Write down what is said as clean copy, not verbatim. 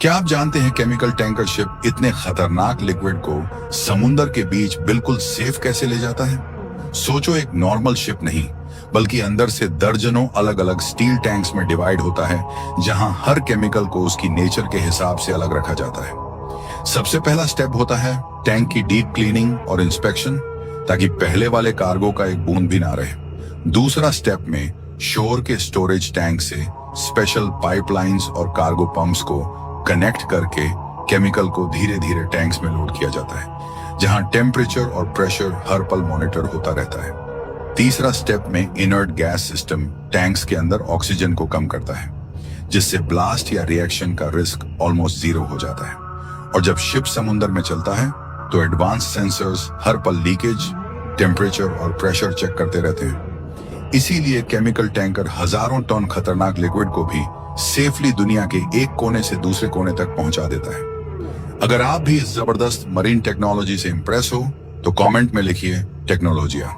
क्या आप जानते हैं केमिकल टैंकर शिप इतने खतरनाक लिक्विड को समुंदर के बीच बिल्कुल सेफ कैसे ले जाता है? सोचो, एक नॉर्मल शिप नहीं बल्कि अंदर से दर्जनों अलग अलग स्टील टैंक्स में डिवाइड होता है, जहां हर केमिकल को उसकी नेचर के हिसाब से अलग रखा जाता है। सबसे पहला स्टेप होता है टैंक की डीप क्लीनिंग और इंस्पेक्शन, ताकि पहले वाले कार्गो का एक बूंद भी ना रहे। दूसरा स्टेप में शोर के स्टोरेज टैंक से स्पेशल पाइपलाइंस और कार्गो पंप्स को कनेक्ट करके केमिकल को धीरे धीरे टैंक्स में लोड किया जाता है, जहां टेम्परेचर और प्रेशर हर पल मॉनिटर होता रहता है। तीसरा स्टेप में इनर्ट गैस सिस्टम टैंक्स के अंदर ऑक्सीजन को कम करता है, जिससे ब्लास्ट या रिएक्शन का रिस्क ऑलमोस्ट जीरो हो जाता है। और जब शिप समुद्र में चलता है तो एडवांस सेंसर्स हर पल लीकेज, टेम्परेचर और प्रेशर चेक करते रहते हैं। इसीलिए केमिकल टैंकर हजारों टन खतरनाक लिक्विड को भी सेफली दुनिया के एक कोने से दूसरे कोने तक पहुंचा देता है। अगर आप भी इस जबरदस्त मरीन टेक्नोलॉजी से इंप्रेस हो तो कमेंट में लिखिए टेक्नोलॉजिया।